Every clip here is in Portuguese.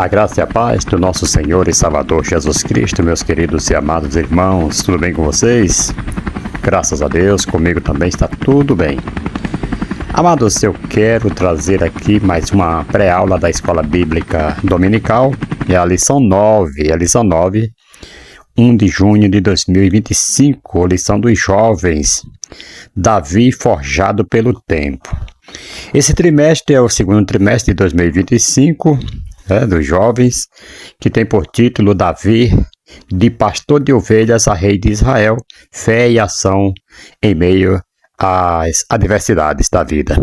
A graça e a paz do nosso Senhor e Salvador Jesus Cristo, meus queridos e amados irmãos, tudo bem com vocês? Graças a Deus, comigo também está tudo bem. Amados, eu quero trazer aqui mais uma pré-aula da Escola Bíblica Dominical, é a lição 9, 1 de junho de 2025, lição dos jovens, Davi forjado pelo tempo. Esse trimestre é o segundo trimestre de 2025, dos jovens, que tem por título Davi, de pastor de ovelhas a rei de Israel, fé e ação em meio às adversidades da vida.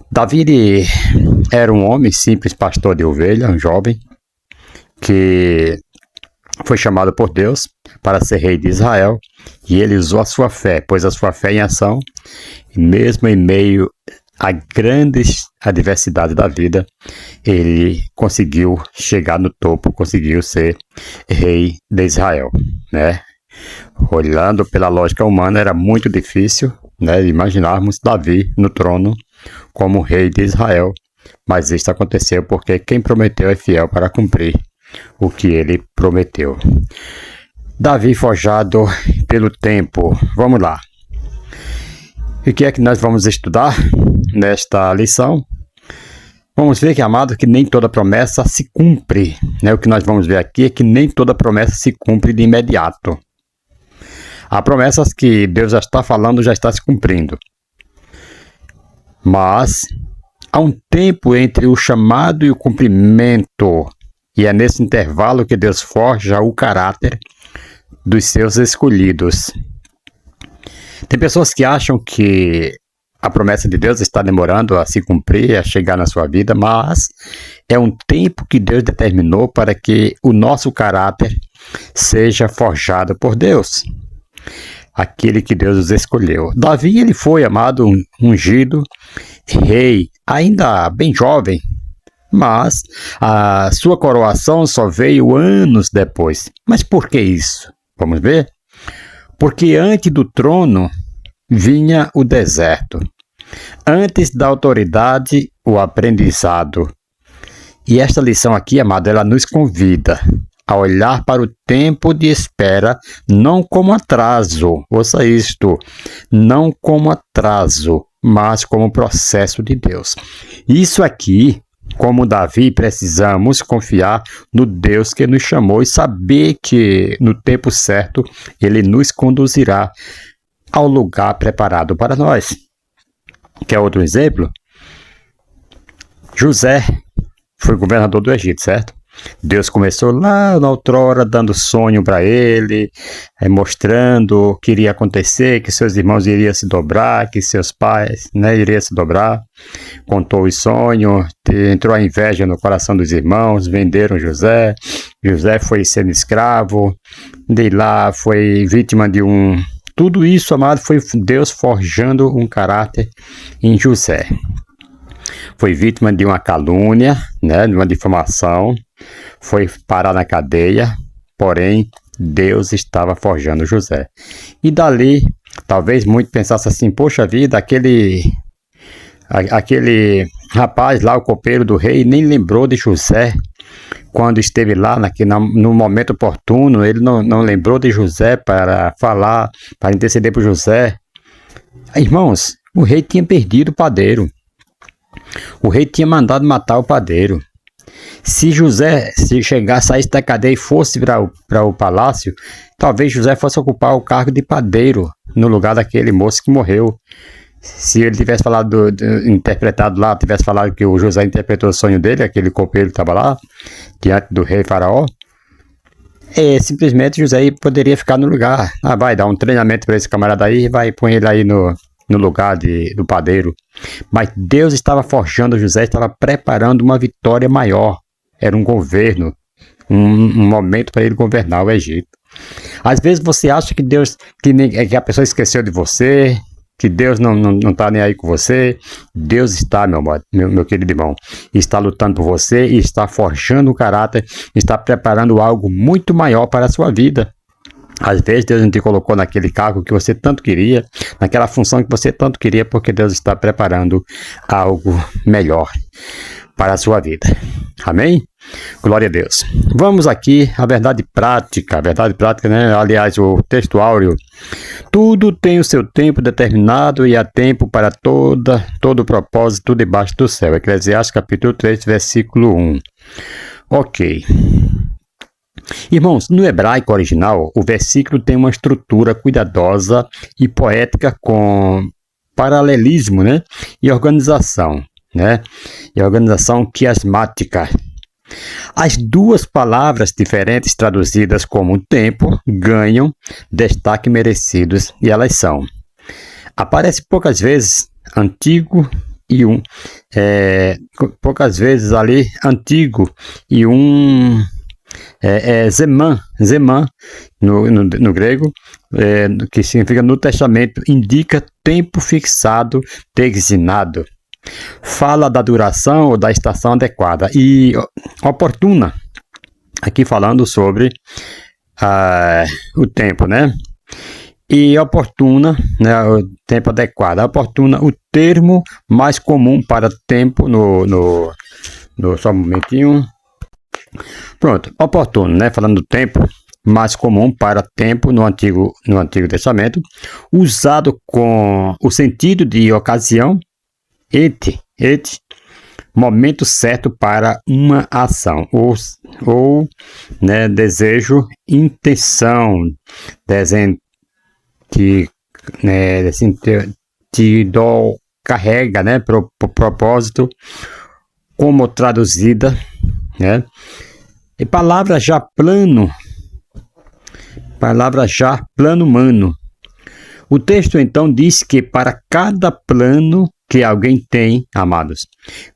Davi era um homem simples, pastor de ovelha, um jovem, que foi chamado por Deus para ser rei de Israel, e ele usou a sua fé, pôs a sua fé em ação, e mesmo em meio a grandes adversidades da vida, ele conseguiu chegar no topo, conseguiu ser rei de Israel, né? Olhando pela lógica humana, era muito difícil, né, imaginarmos Davi no trono como rei de Israel, mas isso aconteceu porque quem prometeu é fiel para cumprir o que ele prometeu. Davi forjado pelo tempo. Vamos lá. E o que é que nós vamos estudar nesta lição? Vamos ver, amado, que nem toda promessa se cumpre, né? O que nós vamos ver aqui é que nem toda promessa se cumpre de imediato. Há promessas que Deus já está falando, já está se cumprindo. Mas há um tempo entre o chamado e o cumprimento, e é nesse intervalo que Deus forja o caráter dos seus escolhidos. Tem pessoas que acham que a promessa de Deus está demorando a se cumprir, a chegar na sua vida, mas é um tempo que Deus determinou para que o nosso caráter seja forjado por Deus, aquele que Deus os escolheu. Davi, ele foi, amado, ungido rei, ainda bem jovem, mas a sua coroação só veio anos depois. Mas por que isso? Vamos ver? Porque antes do trono vinha o deserto. Antes da autoridade, o aprendizado. E esta lição aqui, amado, ela nos convida a olhar para o tempo de espera não como atraso. Ouça isto, não como atraso, mas como processo de Deus. Isso aqui, como Davi, precisamos confiar no Deus que nos chamou e saber que no tempo certo Ele nos conduzirá ao lugar preparado para nós. Quer outro exemplo? José foi governador do Egito, certo? Deus começou lá na outrora dando sonho para ele, mostrando o que iria acontecer, que seus irmãos iriam se dobrar, que seus pais, iriam se dobrar. Contou os sonhos, entrou a inveja no coração dos irmãos, venderam José. José foi sendo escravo, de lá foi vítima de um... Tudo isso, amado, foi Deus forjando um caráter em José. Foi vítima de uma calúnia, de uma difamação, foi parar na cadeia, porém Deus estava forjando José. E dali, talvez muito pensasse assim, poxa vida, aquele rapaz lá, o copeiro do rei, nem lembrou de José quando esteve lá no momento oportuno. Ele não lembrou de José para falar, para interceder por José. Irmãos, o rei tinha perdido o padeiro. O rei tinha mandado matar o padeiro. Se José saísse da cadeia e fosse para o palácio, talvez José fosse ocupar o cargo de padeiro no lugar daquele moço que morreu. Se ele tivesse interpretado lá, tivesse falado que o José interpretou o sonho dele, aquele copeiro que estava lá, diante do rei faraó, simplesmente José poderia ficar no lugar. Vai dar um treinamento para esse camarada aí, vai pôr ele aí no lugar do padeiro. Mas Deus estava forjando José, estava preparando uma vitória maior. Era um governo, um momento para ele governar o Egito. Às vezes você acha que a pessoa esqueceu de você, que Deus não está nem aí com você. Deus está, meu querido irmão, está lutando por você e está forjando o caráter, está preparando algo muito maior para a sua vida. Às vezes Deus não te colocou naquele cargo que você tanto queria, naquela função que você tanto queria, porque Deus está preparando algo melhor para a sua vida. Amém? Glória a Deus. Vamos aqui à verdade prática, né? Aliás, o texto áureo. Tudo tem o seu tempo determinado e há tempo para todo propósito debaixo do céu. Eclesiastes capítulo 3, versículo 1. Ok. Irmãos, no hebraico original, o versículo tem uma estrutura cuidadosa e poética com paralelismo, né? E organização, né? E organização quiasmática. As duas palavras diferentes traduzidas como tempo ganham destaque merecidos e elas são. Aparece poucas vezes antigo e poucas vezes ali antigo e Zeman no grego, que significa no testamento, indica tempo fixado, designado. Fala da duração ou da estação adequada e oportuna. Aqui falando sobre o tempo, né? E oportuna, né? O tempo adequado. Oportuna, o termo mais comum para tempo só um momentinho. Pronto, oportuno, né? Falando do tempo mais comum para tempo no Antigo Testamento, usado com o sentido de ocasião, momento certo para uma ação, ou né, desejo, intenção, carrega, né, propósito, como traduzida, né? E palavra já plano humano. O texto então diz que para cada plano que alguém tem, amados,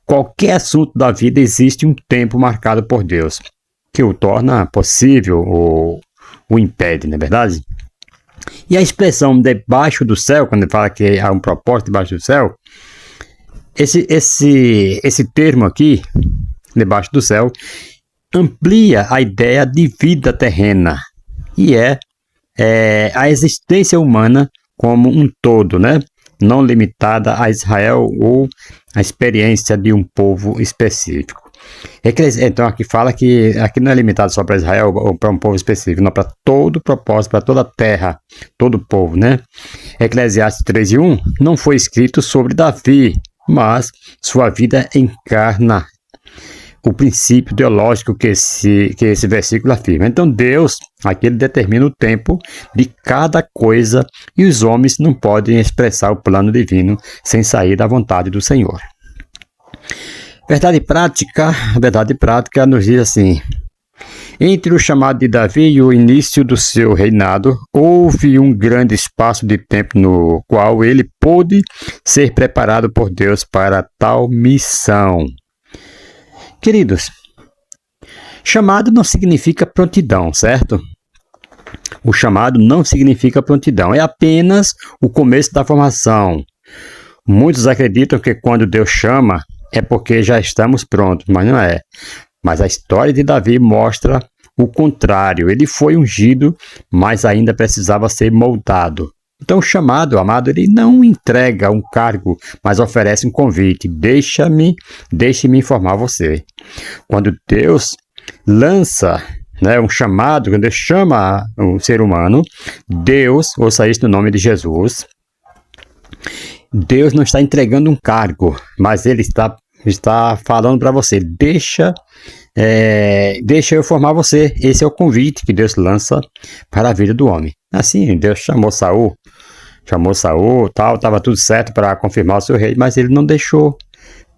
qualquer assunto da vida existe um tempo marcado por Deus, que o torna possível ou o impede, não é verdade? E a expressão debaixo do céu, quando ele fala que há um propósito debaixo do céu, esse termo aqui, debaixo do céu, amplia a ideia de vida terrena e a existência humana como um todo, né? Não limitada a Israel ou a experiência de um povo específico. Então aqui fala que aqui não é limitado só para Israel ou para um povo específico, não, para todo o propósito, para toda a terra, todo o povo, né? Eclesiastes 13:1 não foi escrito sobre Davi, mas sua vida encarna o princípio teológico que esse versículo afirma. Então Deus, aqui ele determina o tempo de cada coisa e os homens não podem expressar o plano divino sem sair da vontade do Senhor. A verdade prática nos diz assim: entre o chamado de Davi e o início do seu reinado, houve um grande espaço de tempo no qual ele pôde ser preparado por Deus para tal missão. Queridos, chamado não significa prontidão, certo? O chamado não significa prontidão, é apenas o começo da formação. Muitos acreditam que quando Deus chama é porque já estamos prontos, mas não é. Mas a história de Davi mostra o contrário. Ele foi ungido, mas ainda precisava ser moldado. Então o chamado, amado, ele não entrega um cargo, mas oferece um convite. Deixe-me informar você. Quando Deus lança, né, um chamado, quando Deus chama um ser humano, Deus, ouça isso no nome de Jesus, Deus não está entregando um cargo, mas Ele está falando para você, deixa eu formar você. Esse é o convite que Deus lança para a vida do homem. Assim, Deus chamou Saul, estava tudo certo para confirmar o seu rei, mas ele não deixou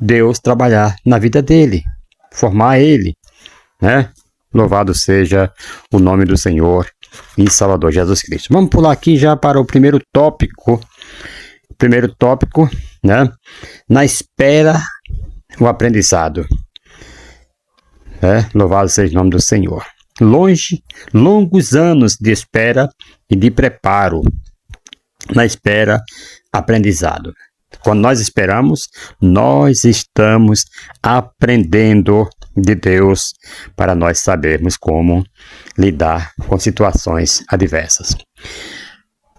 Deus trabalhar na vida dele, formar ele, né? Louvado seja o nome do Senhor e Salvador Jesus Cristo. Vamos pular aqui já para o primeiro tópico, né? Na espera, o aprendizado. Louvado seja o nome do Senhor. Longos anos de espera e de preparo. Na espera, aprendizado. Quando nós esperamos, nós estamos aprendendo de Deus para nós sabermos como lidar com situações adversas.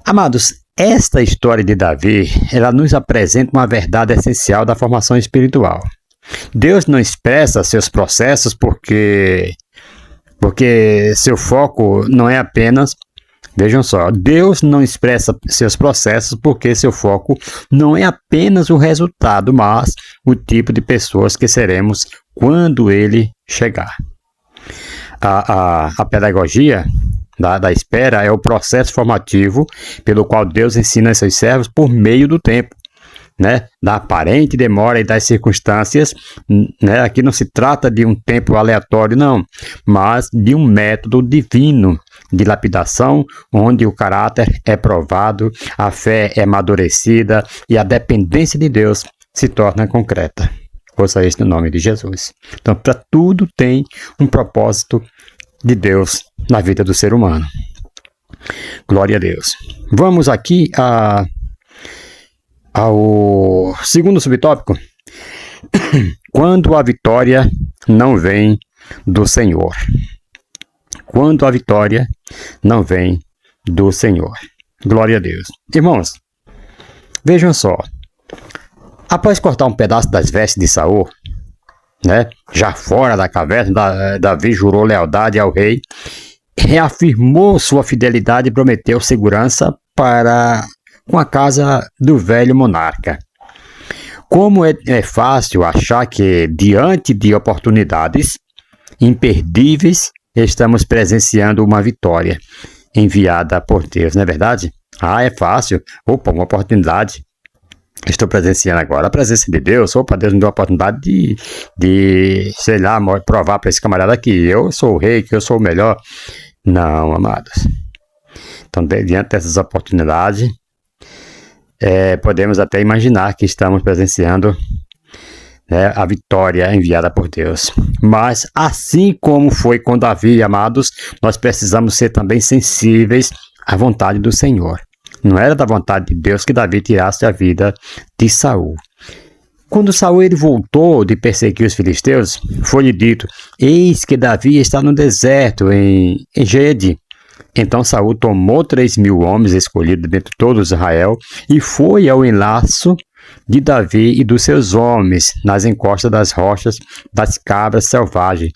Amados, esta história de Davi, ela nos apresenta uma verdade essencial da formação espiritual. Deus não expressa seus processos porque seu foco não é apenas. Vejam só, Deus não expressa seus processos porque seu foco não é apenas o resultado, mas o tipo de pessoas que seremos quando ele chegar. A pedagogia da espera é o processo formativo pelo qual Deus ensina seus servos por meio do tempo, né? Da aparente demora e das circunstâncias, né? Aqui não se trata de um tempo aleatório, não, mas de um método divino de lapidação, onde o caráter é provado, a fé é amadurecida e a dependência de Deus se torna concreta. Ouça isso no nome de Jesus. Então, para tudo tem um propósito de Deus na vida do ser humano. Glória a Deus. Vamos aqui ao segundo subtópico. Quando a vitória não vem do Senhor. Quando a vitória não vem do Senhor. Glória a Deus. Irmãos, vejam só. Após cortar um pedaço das vestes de Saul, né, já fora da caverna, Davi jurou lealdade ao rei, reafirmou sua fidelidade e prometeu segurança com a casa do velho monarca. Como é fácil achar que, diante de oportunidades imperdíveis, estamos presenciando uma vitória enviada por Deus, não é verdade? É fácil. Opa, uma oportunidade. Estou presenciando agora a presença de Deus. Opa, Deus me deu a oportunidade de, sei lá, provar para esse camarada que eu sou o rei, que eu sou o melhor. Não, amados. Então, diante dessas oportunidades, podemos até imaginar que estamos presenciando, né, a vitória enviada por Deus. Mas, assim como foi com Davi, amados, nós precisamos ser também sensíveis à vontade do Senhor. Não era da vontade de Deus que Davi tirasse a vida de Saul. Quando Saul ele voltou de perseguir os filisteus, foi-lhe dito: eis que Davi está no deserto, em Engedi. Então Saul tomou 3.000 homens escolhidos dentre todo Israel e foi ao enlaço de Davi e dos seus homens, nas encostas das rochas das cabras selvagens.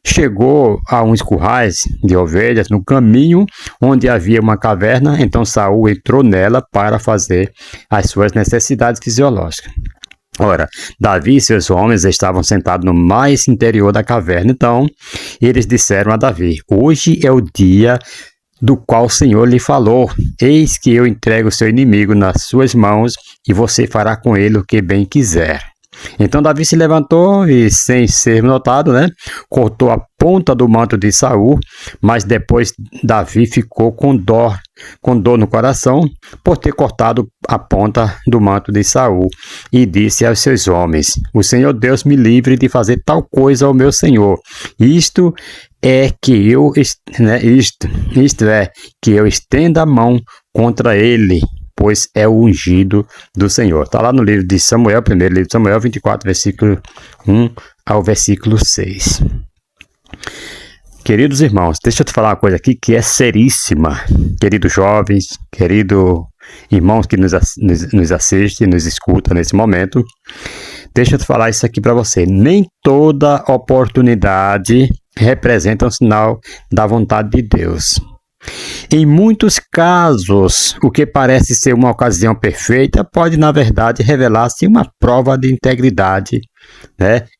Chegou a uns currais de ovelhas no caminho onde havia uma caverna, então Saul entrou nela para fazer as suas necessidades fisiológicas. Ora, Davi e seus homens estavam sentados no mais interior da caverna, então eles disseram a Davi: hoje é o dia do qual o Senhor lhe falou. Eis que eu entrego o seu inimigo nas suas mãos e você fará com ele o que bem quiser. Então Davi se levantou e, sem ser notado, cortou a ponta do manto de Saul, mas depois Davi ficou com dor no coração por ter cortado a ponta do manto de Saul e disse aos seus homens: o Senhor Deus me livre de fazer tal coisa ao meu Senhor. Isto é que eu estenda a mão contra ele, pois é o ungido do Senhor. Está lá no livro de Samuel, primeiro livro de Samuel, 24, versículo 1 ao versículo 6. Queridos irmãos, deixa eu te falar uma coisa aqui que é seríssima. Queridos jovens, queridos irmãos que nos assistem, nos escutam nesse momento, deixa eu te falar isso aqui para você. Nem toda oportunidade representa um sinal da vontade de Deus. Em muitos casos, o que parece ser uma ocasião perfeita pode, na verdade, revelar-se uma prova de integridade,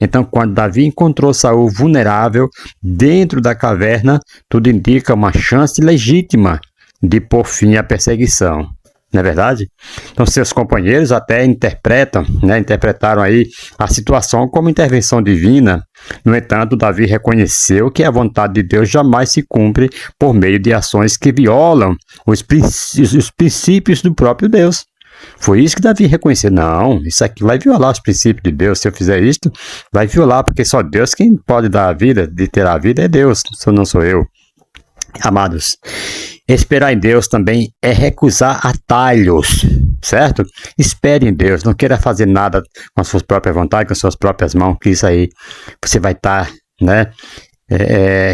Então, quando Davi encontrou Saul vulnerável dentro da caverna, tudo indica uma chance legítima de pôr fim à perseguição. Não é verdade? Então, seus companheiros até interpretaram aí a situação como intervenção divina. No entanto, Davi reconheceu que a vontade de Deus jamais se cumpre por meio de ações que violam os princípios do próprio Deus. Foi isso que Davi reconheceu. Não, isso aqui vai violar os princípios de Deus. Se eu fizer isto, vai violar, porque só Deus quem pode dar a vida, de ter a vida é Deus, não sou eu. Amados, esperar em Deus também é recusar atalhos, certo? Espere em Deus, não queira fazer nada com as suas próprias vontades, com as suas próprias mãos, que isso aí você vai estar,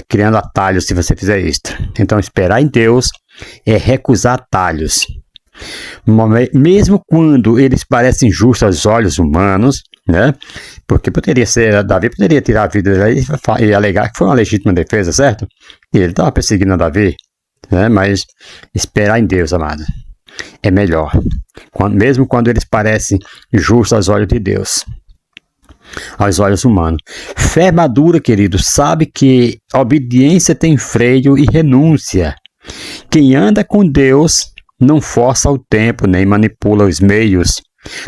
criando atalhos se você fizer isso. Então, esperar em Deus é recusar atalhos. Mesmo quando eles parecem justos aos olhos humanos, né? Porque Davi poderia tirar a vida dele e alegar que foi uma legítima defesa, certo? E ele estava perseguindo Davi, né? Mas esperar em Deus, amado, é melhor. Mesmo quando eles parecem justos aos olhos de Deus, aos olhos humanos. Fé madura, querido, sabe que obediência tem freio e renúncia. Quem anda com Deus não força o tempo, nem manipula os meios.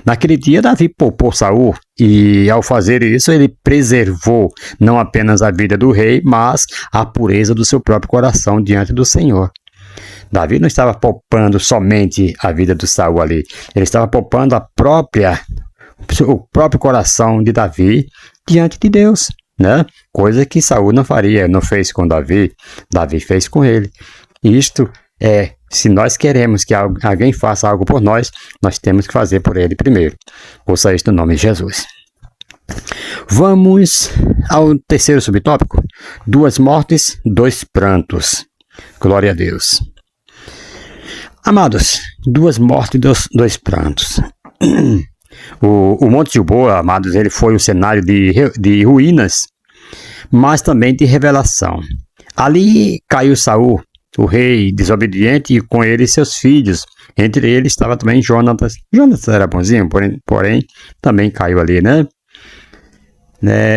Naquele dia, Davi poupou Saul e, ao fazer isso, ele preservou não apenas a vida do rei, mas a pureza do seu próprio coração diante do Senhor. Davi não estava poupando somente a vida do Saul ali, ele estava poupando o próprio coração de Davi diante de Deus, né? Coisa que Saul não faria, não fez com Davi, Davi fez com ele. Isto é, se nós queremos que alguém faça algo por nós, nós temos que fazer por ele primeiro. Ouça isto no nome de Jesus. Vamos ao terceiro subtópico. 2 mortes, 2 prantos. Glória a Deus. Amados, 2 mortes e 2 prantos. O Monte Gilboa, amados, ele foi o cenário de ruínas, mas também de revelação. Ali caiu Saul, o rei desobediente, e com ele seus filhos. Entre eles estava também Jonatas. Jonatas era bonzinho, porém também caiu ali, né?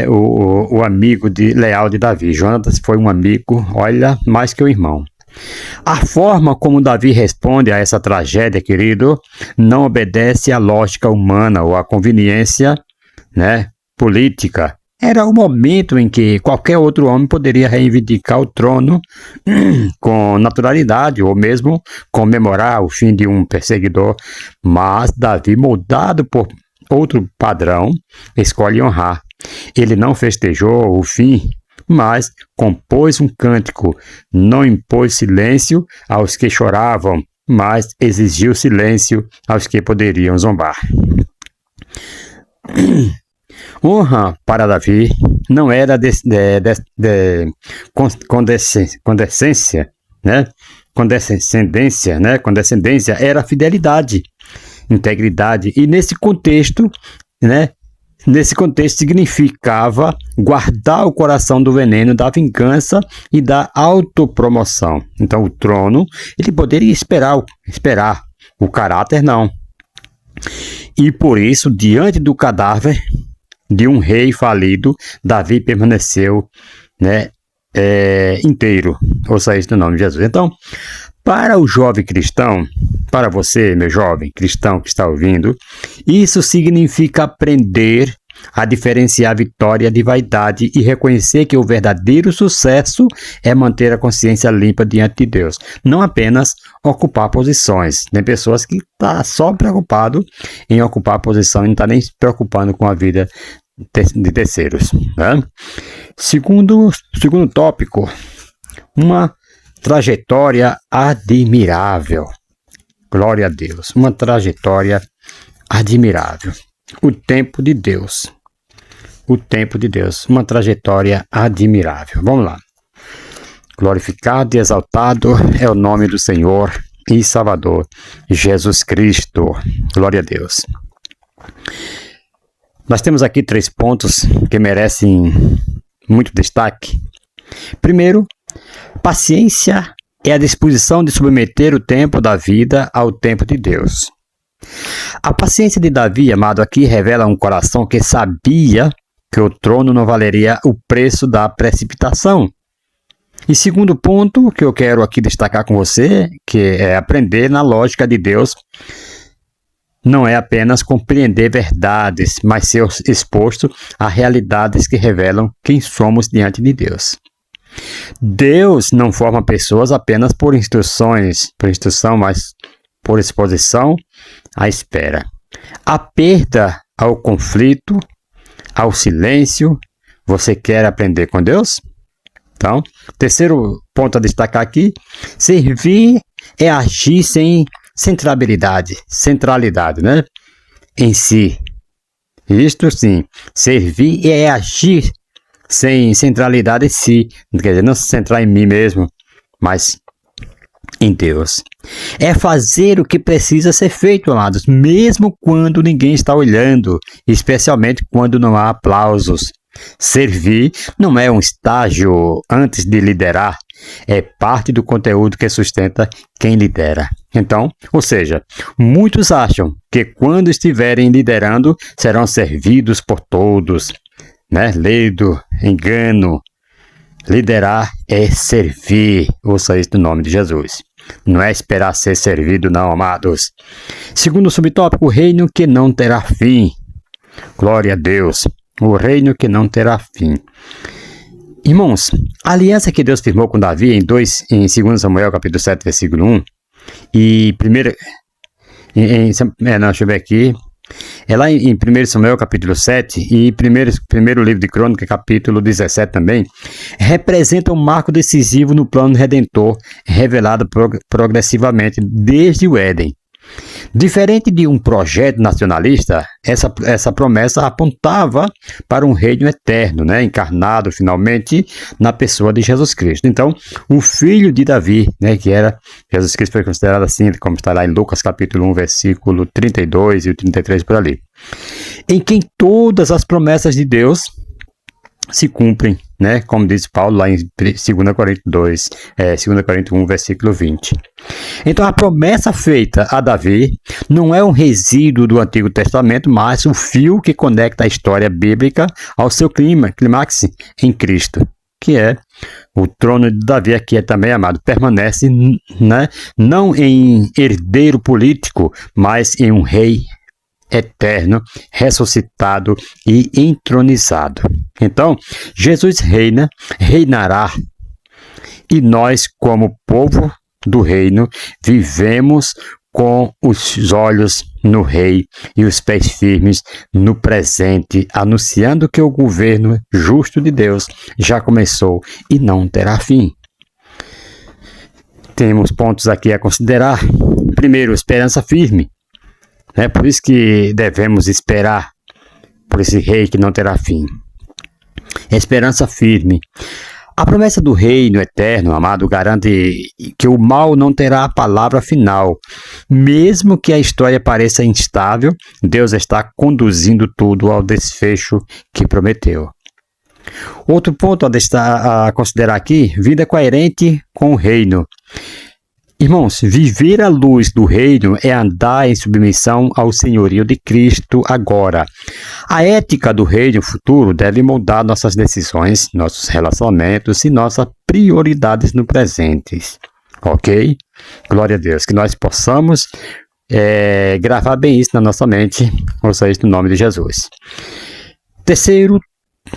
O amigo leal de Davi. Jonatas foi um amigo, olha, mais que um irmão. A forma como Davi responde a essa tragédia, querido, não obedece à lógica humana ou à conveniência, né, política. Era o momento em que qualquer outro homem poderia reivindicar o trono com naturalidade ou mesmo comemorar o fim de um perseguidor. Mas Davi, moldado por outro padrão, escolhe honrar. Ele não festejou o fim, mas compôs um cântico, não impôs silêncio aos que choravam, mas exigiu silêncio aos que poderiam zombar. Honra para Davi não era condescendência, né? Condescendência era fidelidade, integridade, e nesse contexto, né? Nesse contexto significava guardar o coração do veneno da vingança e da autopromoção. Então o trono, ele poderia esperar, o caráter não. E por isso, diante do cadáver de um rei falido, Davi permaneceu, né, inteiro. Ouça isso no nome de Jesus. Então, para o jovem cristão, para você, meu jovem cristão que está ouvindo, isso significa aprender a diferenciar vitória de vaidade e reconhecer que o verdadeiro sucesso é manter a consciência limpa diante de Deus. Não apenas ocupar posições. Tem pessoas que estão só preocupadas em ocupar posição e não estão nem se preocupando com a vida de terceiros, né? Segundo tópico, uma trajetória admirável. Glória a Deus. Uma trajetória admirável. O tempo de Deus. O tempo de Deus. Uma trajetória admirável. Vamos lá. Glorificado e exaltado é o nome do Senhor e Salvador, Jesus Cristo. Glória a Deus. Nós temos aqui 3 pontos que merecem muito destaque. Primeiro, paciência é a disposição de submeter o tempo da vida ao tempo de Deus. A paciência de Davi, amado, aqui revela um coração que sabia que o trono não valeria o preço da precipitação. E segundo ponto que eu quero aqui destacar com você, que é aprender na lógica de Deus, não é apenas compreender verdades, mas ser exposto a realidades que revelam quem somos diante de Deus. Deus não forma pessoas apenas por instrução, mas por exposição à espera. A perda ao conflito, ao silêncio. Você quer aprender com Deus? Então, terceiro ponto a destacar aqui: servir é agir sem centralidade, né? Em si. Isto sim, servir é agir sem centralidade em si. Quer dizer, não se centrar em mim mesmo, mas em Deus. É fazer o que precisa ser feito, amados, mesmo quando ninguém está olhando, especialmente quando não há aplausos. Servir não é um estágio antes de liderar, é parte do conteúdo que sustenta quem lidera. Então, ou seja, muitos acham que quando estiverem liderando serão servidos por todos, né? Lei do engano. Liderar é servir, ouça isso no nome de Jesus. Não é esperar ser servido, não, amados. Segundo subtópico, o reino que não terá fim. Glória a Deus. O reino que não terá fim. Irmãos, a aliança que Deus firmou com Davi em 2 Samuel, capítulo 7, versículo 1, e primeiro... deixa eu ver aqui. É lá em 1 Samuel, capítulo 7, e primeiro livro de Crônica, capítulo 17 também, representa um marco decisivo no plano redentor, revelado progressivamente desde o Éden. Diferente de um projeto nacionalista, essa promessa apontava para um reino eterno, né, encarnado finalmente na pessoa de Jesus Cristo. Então, o filho de Davi, né, que era Jesus Cristo, foi considerado assim, como está lá em Lucas capítulo 1, versículo 32 e o 33 por ali, em quem todas as promessas de Deus se cumprem, né? Como diz Paulo lá em 2 Coríntios 1, versículo 20. Então, a promessa feita a Davi não é um resíduo do Antigo Testamento, mas o fio que conecta a história bíblica ao seu clímax em Cristo, que é o trono de Davi aqui também, amado, permanece, né? Não em herdeiro político, mas em um rei eterno, ressuscitado e entronizado. Então, Jesus reinará, e nós, como povo do reino, vivemos com os olhos no Rei e os pés firmes no presente, anunciando que o governo justo de Deus já começou e não terá fim. Temos pontos aqui a considerar. Primeiro, esperança firme. É por isso que devemos esperar por esse rei que não terá fim. Esperança firme. A promessa do reino eterno, amado, garante que o mal não terá a palavra final. Mesmo que a história pareça instável, Deus está conduzindo tudo ao desfecho que prometeu. Outro ponto a considerar aqui, vida coerente com o reino. Irmãos, viver à luz do reino é andar em submissão ao senhorio de Cristo agora. A ética do reino futuro deve moldar nossas decisões, nossos relacionamentos e nossas prioridades no presente. Ok? Glória a Deus. Que nós possamos gravar bem isso na nossa mente. Ouça isso no nome de Jesus. Terceiro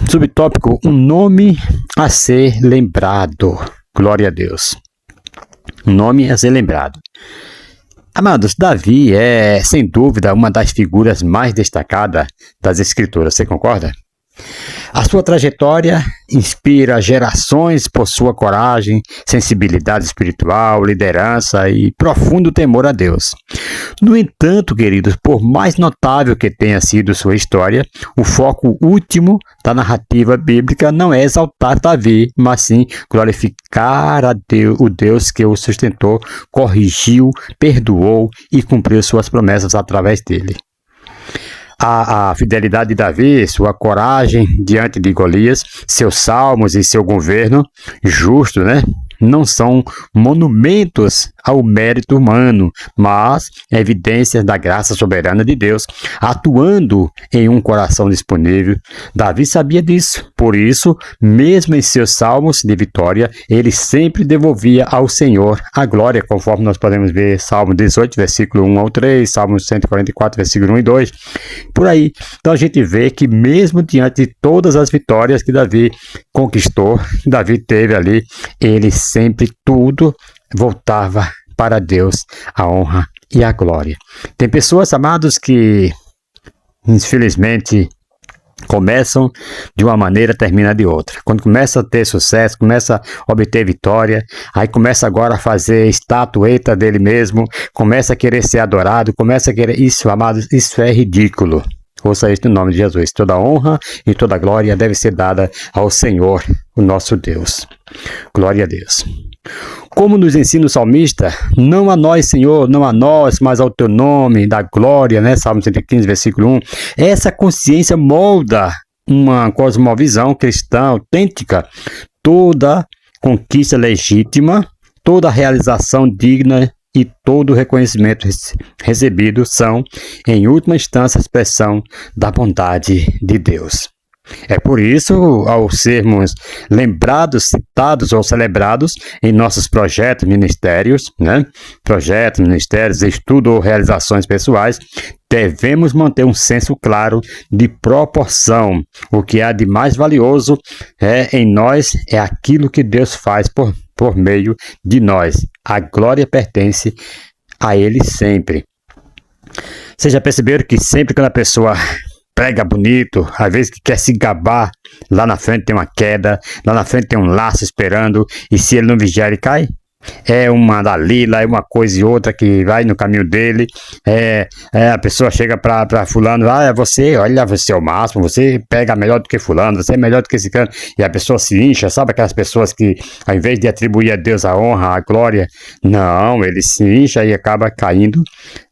subtópico, um nome a ser lembrado. Glória a Deus. Um nome a ser lembrado. Amados, Davi é, sem dúvida, uma das figuras mais destacadas das Escrituras. Você concorda? A sua trajetória inspira gerações por sua coragem, sensibilidade espiritual, liderança e profundo temor a Deus. No entanto, queridos, por mais notável que tenha sido sua história, o foco último da narrativa bíblica não é exaltar Davi, mas sim glorificar a Deus, o Deus que o sustentou, corrigiu, perdoou e cumpriu suas promessas através dele. A fidelidade de Davi, sua coragem diante de Golias, seus salmos e seu governo justo, né? Não são monumentos ao mérito humano, mas evidências da graça soberana de Deus, atuando em um coração disponível. Davi sabia disso, por isso, mesmo em seus salmos de vitória, ele sempre devolvia ao Senhor a glória, conforme nós podemos ver Salmo 18, versículo 1 ao 3, Salmo 144, versículo 1 e 2, por aí. Então a gente vê que mesmo diante de todas as vitórias que Davi conquistou, Davi teve ali, ele sempre tudo voltava para Deus, a honra e a glória. Tem pessoas, amados, que infelizmente começam de uma maneira, terminam de outra. Quando começa a ter sucesso, começa a obter vitória, aí começa agora a fazer estatueta dele mesmo, começa a querer ser adorado, começa a querer... Isso, amados, isso é ridículo. Ouça isso no nome de Jesus. Toda honra e toda glória deve ser dada ao Senhor, o nosso Deus. Glória a Deus. Como nos ensina o salmista, não a nós, Senhor, não a nós, mas ao teu nome, da glória, né? Salmo 115, versículo 1. Essa consciência molda uma cosmovisão cristã autêntica. Toda conquista legítima, toda realização digna e todo reconhecimento recebido são, em última instância, a expressão da bondade de Deus. É por isso, ao sermos lembrados, citados ou celebrados em nossos projetos, ministérios, estudo ou realizações pessoais, devemos manter um senso claro de proporção. O que há de mais valioso em nós é aquilo que Deus faz por meio de nós. A glória pertence a Ele sempre. Vocês já perceberam que sempre quando a pessoa prega bonito, às vezes que quer se gabar, lá na frente tem uma queda, lá na frente tem um laço esperando, e se ele não vigiar, ele cai? É uma Dalila, é uma coisa e outra que vai no caminho dele. A pessoa chega para fulano, você é o máximo, você pega melhor do que fulano, você é melhor do que esse cara. E a pessoa se incha, sabe aquelas pessoas que ao invés de atribuir a Deus a honra, a glória, não, ele se incha e acaba caindo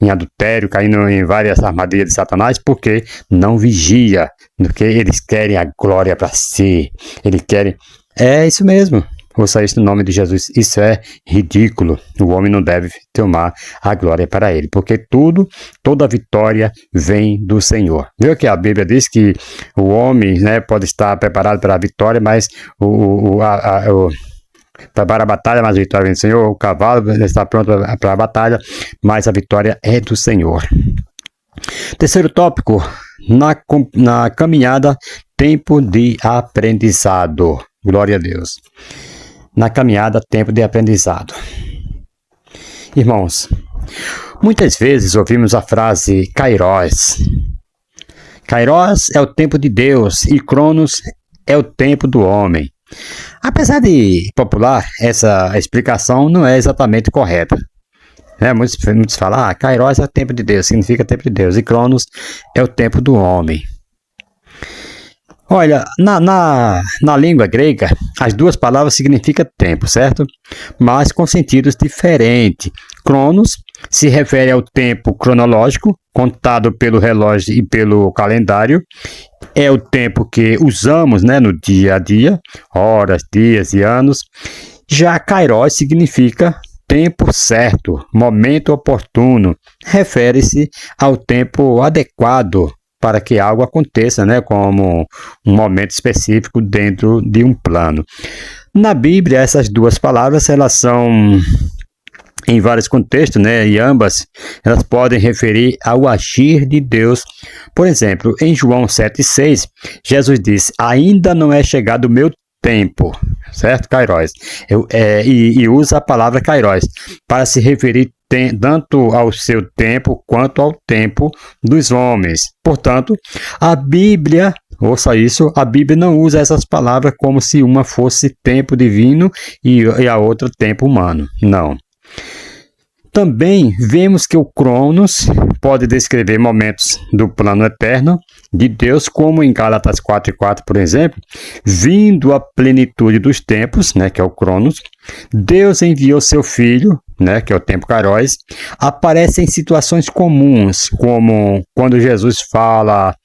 em adultério, caindo em várias armadilhas de Satanás, porque não vigia, porque eles querem a glória para si, eles querem, é isso mesmo. Ouça isso no nome de Jesus. Isso é ridículo. O homem não deve tomar a glória para ele, porque toda vitória vem do Senhor. Viu que a Bíblia diz que o homem, pode estar preparado para a vitória, mas para a batalha, mas a vitória vem do Senhor. O cavalo está pronto para a batalha, mas a vitória é do Senhor. Terceiro tópico, na caminhada, tempo de aprendizado. Glória a Deus. Na caminhada, tempo de aprendizado. Irmãos, muitas vezes ouvimos a frase Kairos. Kairos é o tempo de Deus e Cronos é o tempo do homem. Apesar de popular, essa explicação não é exatamente correta. Muitos falam, Kairos é o tempo de Deus, significa tempo de Deus, e Cronos é o tempo do homem. Olha, na língua grega, as duas palavras significam tempo, certo? Mas com sentidos diferentes. Cronos se refere ao tempo cronológico, contado pelo relógio e pelo calendário. É o tempo que usamos, no dia a dia, horas, dias e anos. Já Kairos significa tempo certo, momento oportuno. Refere-se ao tempo adequado para que algo aconteça, como um momento específico dentro de um plano. Na Bíblia, essas duas palavras, elas são em vários contextos, e ambas elas podem referir ao agir de Deus. Por exemplo, em João 7,6, Jesus disse, ainda não é chegado o meu tempo, certo? Kairos. E usa a palavra Kairos para se referir tanto ao seu tempo quanto ao tempo dos homens. Portanto, a Bíblia, ouça isso, a Bíblia não usa essas palavras como se uma fosse tempo divino e a outra tempo humano. Não. Também vemos que o Cronos pode descrever momentos do plano eterno de Deus, como em Gálatas 4:4, por exemplo, vindo a plenitude dos tempos, que é o Cronos, Deus enviou seu Filho, que é o tempo Kairos, aparece em situações comuns, como quando Jesus fala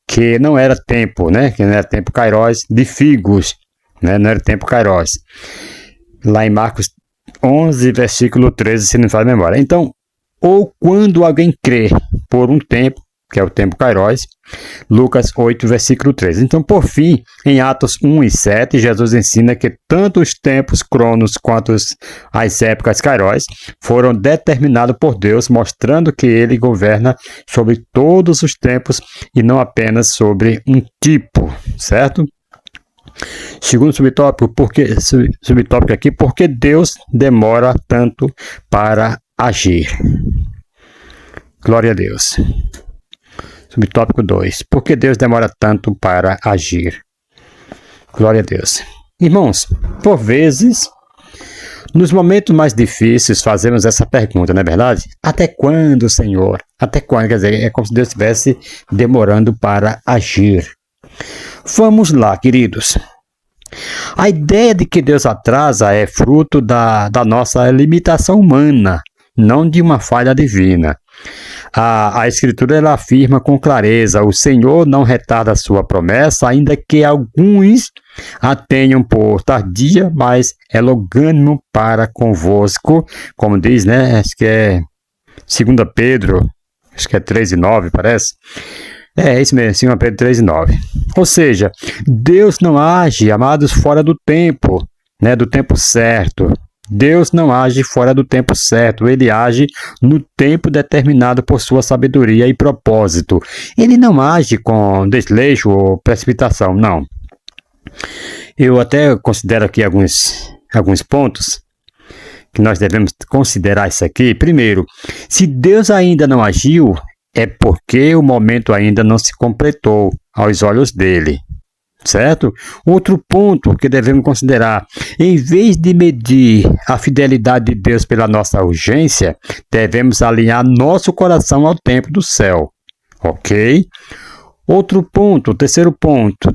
que não era tempo, que não era tempo Kairos de figos, não era tempo Kairos. Lá em Marcos 11, versículo 13, se não faz memória. Então, ou quando alguém crê por um tempo, que é o tempo Kairos, Lucas 8, versículo 13. Então, por fim, em Atos 1 e 7, Jesus ensina que tanto os tempos Cronos quanto as épocas Kairos foram determinados por Deus, mostrando que Ele governa sobre todos os tempos e não apenas sobre um tipo, certo? Segundo subtópico, porque Deus demora tanto para agir. Glória a Deus. Subtópico 2. Por que Deus demora tanto para agir? Glória a Deus. Irmãos, por vezes, nos momentos mais difíceis, fazemos essa pergunta, não é verdade? Até quando, Senhor? Até quando? Quer dizer, é como se Deus estivesse demorando para agir. Vamos lá, queridos. A ideia de que Deus atrasa é fruto da nossa limitação humana, não de uma falha divina. A Escritura ela afirma com clareza: o Senhor não retarda a sua promessa, ainda que alguns a tenham por tardia, mas é longânimo para convosco, como diz, né? Acho que é 2 Pedro, acho que é 3:9, parece. É isso mesmo, 2 Pedro 3:9. Ou seja, Deus não age, amados, fora do tempo, né? Do tempo certo. Deus não age fora do tempo certo, ele age no tempo determinado por sua sabedoria e propósito. Ele não age com desleixo ou precipitação, não. Eu até considero aqui alguns pontos que nós devemos considerar isso aqui. Primeiro, se Deus ainda não agiu, é porque o momento ainda não se completou aos olhos dele. Certo? Outro ponto que devemos considerar: em vez de medir a fidelidade de Deus pela nossa urgência, devemos alinhar nosso coração ao tempo do céu. Ok? Outro ponto, terceiro ponto: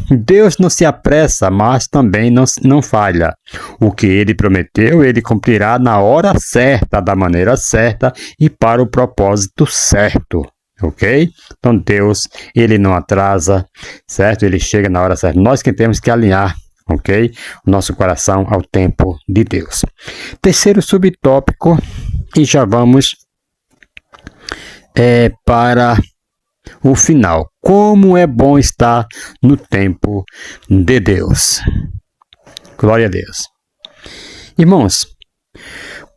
Deus não se apressa, mas também não falha. O que ele prometeu, ele cumprirá na hora certa, da maneira certa e para o propósito certo. Ok? Então Deus, ele não atrasa, certo? Ele chega na hora certa. Nós que temos que alinhar, ok? O nosso coração ao tempo de Deus. Terceiro subtópico, e já vamos para o final. Como é bom estar no tempo de Deus. Glória a Deus. Irmãos,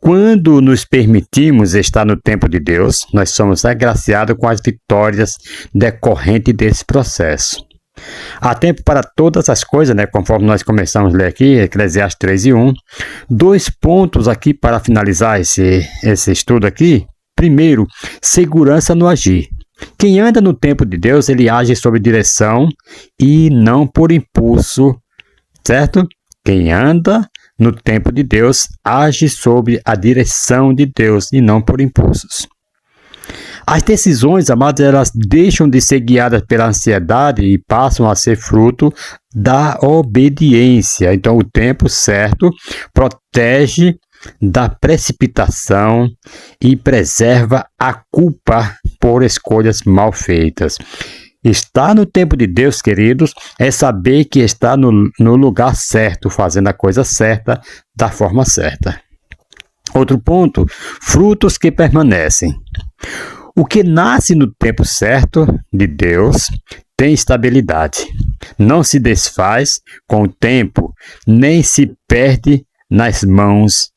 quando nos permitimos estar no tempo de Deus, nós somos agraciados com as vitórias decorrentes desse processo. Há tempo para todas as coisas, né? Conforme nós começamos a ler aqui, Eclesiastes 3:1. 2 pontos aqui para finalizar esse estudo aqui. Primeiro, segurança no agir. Quem anda no tempo de Deus, ele age sob direção e não por impulso, certo? Quem anda no tempo de Deus, age sob a direção de Deus e não por impulsos. As decisões, amados, elas deixam de ser guiadas pela ansiedade e passam a ser fruto da obediência. Então, o tempo certo protege da precipitação e preserva a culpa por escolhas mal feitas. Estar no tempo de Deus, queridos, é saber que está no lugar certo, fazendo a coisa certa, da forma certa. Outro ponto, frutos que permanecem. O que nasce no tempo certo de Deus tem estabilidade. Não se desfaz com o tempo, nem se perde nas mãos,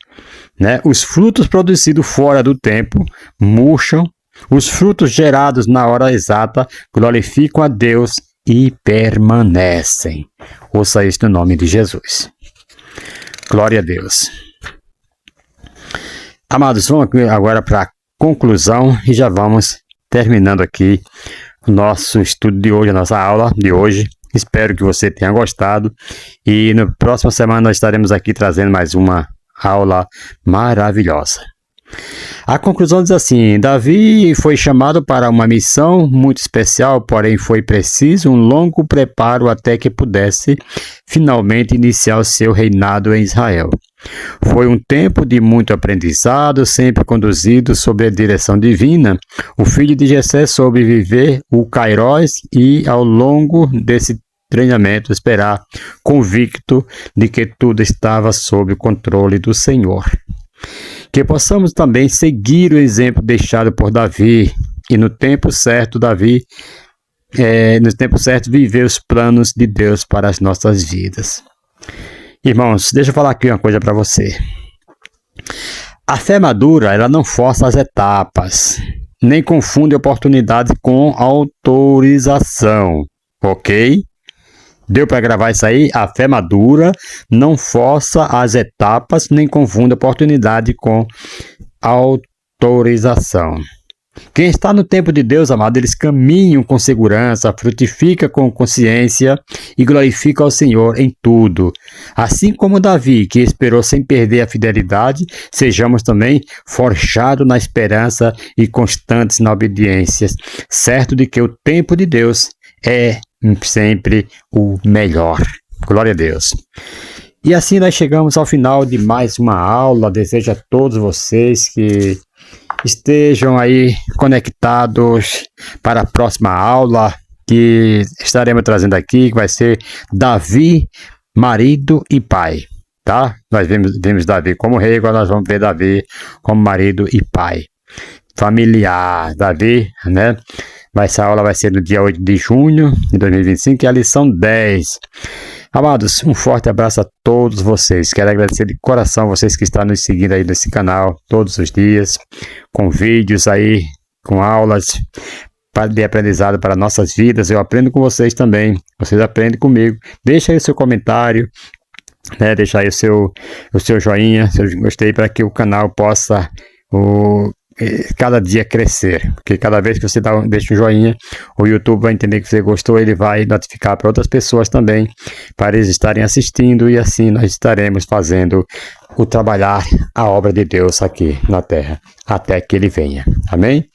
né? Os frutos produzidos fora do tempo murcham. Os frutos gerados na hora exata glorificam a Deus e permanecem. Ouça isso no nome de Jesus. Glória a Deus. Amados, vamos agora para a conclusão e já vamos terminando aqui o nosso estudo de hoje, a nossa aula de hoje. Espero que você tenha gostado e na próxima semana nós estaremos aqui trazendo mais uma aula maravilhosa. A conclusão diz assim: Davi foi chamado para uma missão muito especial, porém foi preciso um longo preparo até que pudesse finalmente iniciar o seu reinado em Israel. Foi um tempo de muito aprendizado, sempre conduzido sob a direção divina. O filho de Jessé soube viver o Kairós e, ao longo desse treinamento, esperar, convicto de que tudo estava sob o controle do Senhor. Que possamos também seguir o exemplo deixado por Davi e no tempo certo, viver os planos de Deus para as nossas vidas. Irmãos, deixa eu falar aqui uma coisa para você. A fé madura, ela não força as etapas, nem confunde oportunidades com autorização, ok? Deu para gravar isso aí? A fé madura não força as etapas, nem confunde oportunidade com autorização. Quem está no tempo de Deus, amado, eles caminham com segurança, frutifica com consciência e glorifica ao Senhor em tudo. Assim como Davi, que esperou sem perder a fidelidade, sejamos também forjados na esperança e constantes na obediência, certo de que o tempo de Deus é sempre o melhor. Glória a Deus. E assim nós chegamos ao final de mais uma aula. Desejo a todos vocês que estejam aí conectados para a próxima aula que estaremos trazendo aqui, que vai ser Davi, marido e pai, tá? Nós vimos Davi como rei, agora nós vamos ver Davi como marido e pai. Familiar, Davi, né? Essa aula vai ser no dia 8 de junho de 2025, e a lição 10. Amados, um forte abraço a todos vocês. Quero agradecer de coração vocês que estão nos seguindo aí nesse canal todos os dias, com vídeos aí, com aulas de aprendizado para nossas vidas. Eu aprendo com vocês também, vocês aprendem comigo. Deixa aí o seu comentário, né? Deixa aí o seu joinha, se eu gostei, para que o canal possa cada dia crescer, porque cada vez que você deixa um joinha, o YouTube vai entender que você gostou, ele vai notificar para outras pessoas também, para eles estarem assistindo, e assim nós estaremos fazendo o trabalhar, a obra de Deus aqui na terra, até que ele venha. Amém?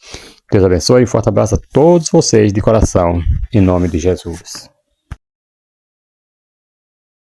Deus abençoe, um forte abraço a todos vocês de coração, em nome de Jesus.